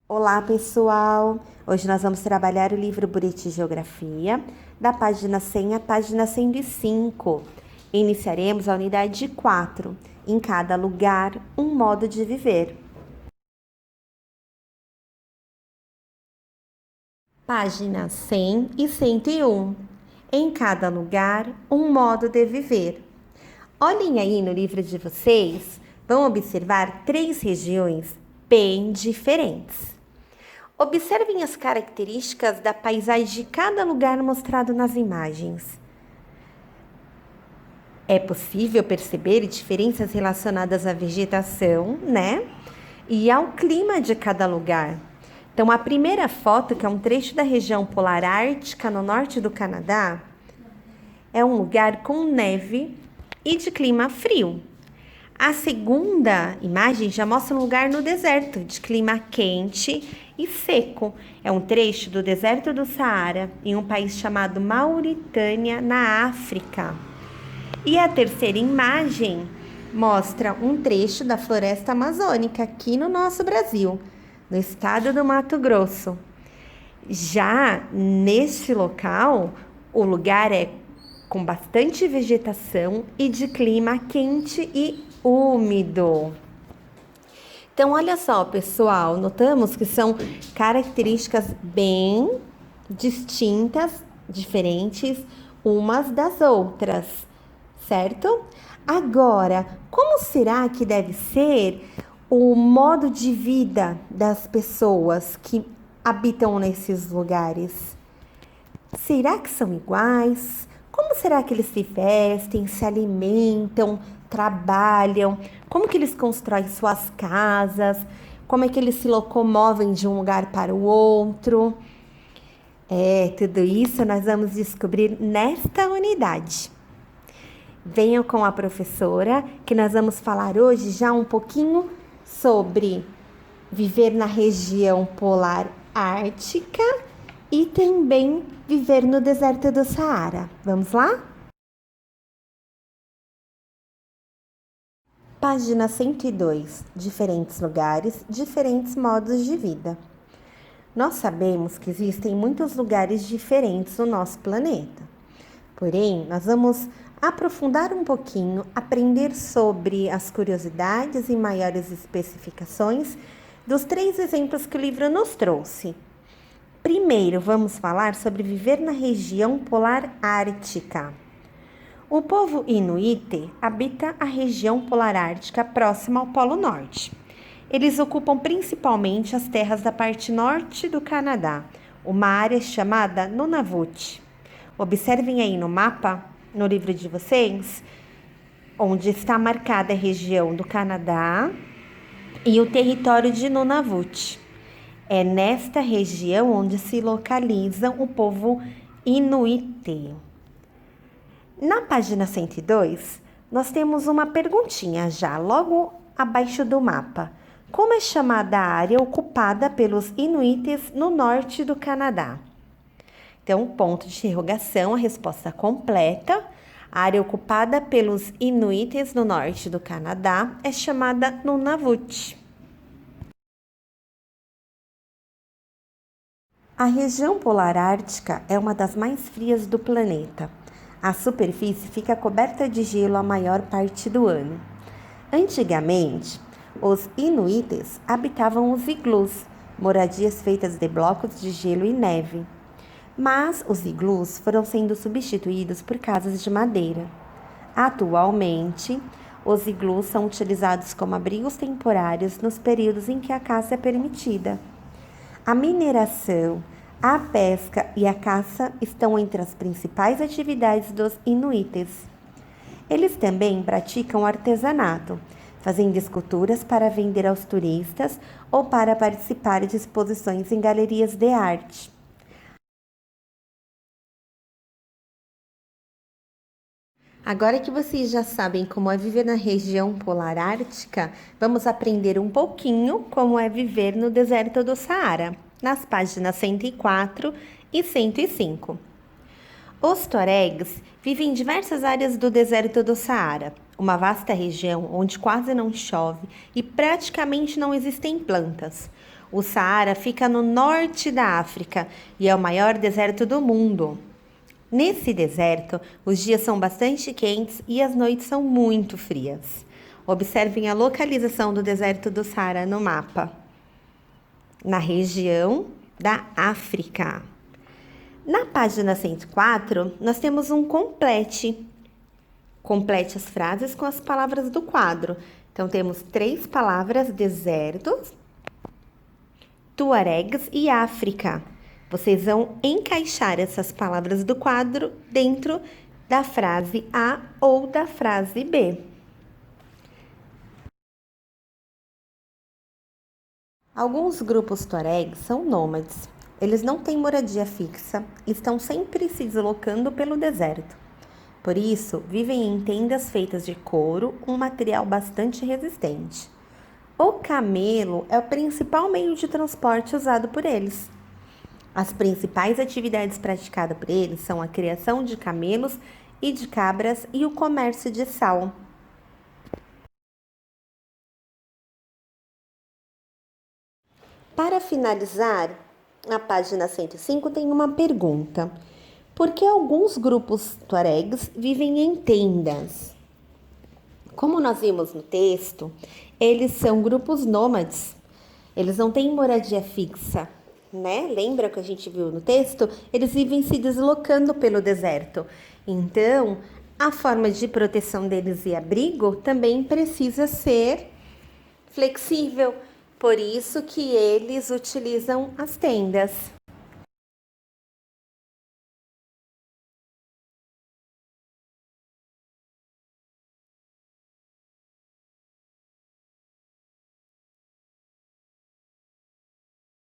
Olá, pessoal! Hoje nós vamos trabalhar o livro Buriti Geografia, da página 100 à página 105. Iniciaremos a unidade 4, em cada lugar, um modo de viver. Página 100 e 101. Em cada lugar, um modo de viver. Olhem aí no livro de vocês, vão observar 3 regiões bem diferentes. Observem as características da paisagem de cada lugar mostrado nas imagens. É possível perceber diferenças relacionadas à vegetação, né? E ao clima de cada lugar. Então, a primeira foto, que é um trecho da região polar ártica no norte do Canadá, é um lugar com neve e de clima frio. A segunda imagem já mostra um lugar no deserto, de clima quente e seco. É um trecho do deserto do Saara, em um país chamado Mauritânia, na África. E a terceira imagem mostra um trecho da floresta amazônica, aqui no nosso Brasil, no estado do Mato Grosso. Já neste local, o lugar é com bastante vegetação e de clima quente e úmido. Então, olha só, pessoal, notamos que são características bem distintas, diferentes umas das outras, certo? Agora, como será que deve ser o modo de vida das pessoas que habitam nesses lugares? Será que são iguais? Como será que eles se vestem, se alimentam, trabalham? Como que eles constroem suas casas? Como é que eles se locomovem de um lugar para o outro? Tudo isso nós vamos descobrir nesta unidade. Venham com a professora, que nós vamos falar hoje já um pouquinho sobre viver na região polar ártica e também viver no deserto do Saara. Vamos lá? Página 102. Diferentes lugares, diferentes modos de vida. Nós sabemos que existem muitos lugares diferentes no nosso planeta. Porém, nós vamos aprofundar um pouquinho, aprender sobre as curiosidades e maiores especificações dos 3 exemplos que o livro nos trouxe. Primeiro, vamos falar sobre viver na região polar ártica. O povo Inuit habita a região polar ártica próxima ao Polo Norte. Eles ocupam principalmente as terras da parte norte do Canadá, uma área chamada Nunavut. Observem aí no mapa, no livro de vocês, onde está marcada a região do Canadá e o território de Nunavut. É nesta região onde se localiza o povo Inuit. Na página 102, nós temos uma perguntinha já logo abaixo do mapa. Como é chamada a área ocupada pelos Inuits no norte do Canadá? Então, ponto de interrogação, a resposta completa. A área ocupada pelos Inuits no norte do Canadá é chamada Nunavut. A região polar ártica é uma das mais frias do planeta. A superfície fica coberta de gelo a maior parte do ano. Antigamente, os Inuits habitavam os iglus, moradias feitas de blocos de gelo e neve. Mas os iglus foram sendo substituídos por casas de madeira. Atualmente, os iglus são utilizados como abrigos temporários nos períodos em que a caça é permitida. A mineração, a pesca e a caça estão entre as principais atividades dos Inuits. Eles também praticam artesanato, fazendo esculturas para vender aos turistas ou para participar de exposições em galerias de arte. Agora que vocês já sabem como é viver na região polar ártica, vamos aprender um pouquinho como é viver no deserto do Saara, nas páginas 104 e 105. Os tuaregs vivem em diversas áreas do deserto do Saara, uma vasta região onde quase não chove e praticamente não existem plantas. O Saara fica no norte da África e é o maior deserto do mundo. Nesse deserto, os dias são bastante quentes e as noites são muito frias. Observem a localização do deserto do Saara no mapa. Na região da África. Na página 104, nós temos um complete. Complete as frases com as palavras do quadro. Então, temos 3 palavras: deserto, tuaregs e África. Vocês vão encaixar essas palavras do quadro dentro da frase A ou da frase B. Alguns grupos tuaregs são nômades. Eles não têm moradia fixa e estão sempre se deslocando pelo deserto. Por isso, vivem em tendas feitas de couro, um material bastante resistente. O camelo é o principal meio de transporte usado por eles. As principais atividades praticadas por eles são a criação de camelos e de cabras e o comércio de sal. Para finalizar, na página 105 tem uma pergunta. Por que alguns grupos tuaregs vivem em tendas? Como nós vimos no texto, eles são grupos nômades. Eles não têm moradia fixa, né? Lembra que a gente viu no texto? Eles vivem se deslocando pelo deserto. Então, a forma de proteção deles e abrigo também precisa ser flexível. Por isso que eles utilizam as tendas.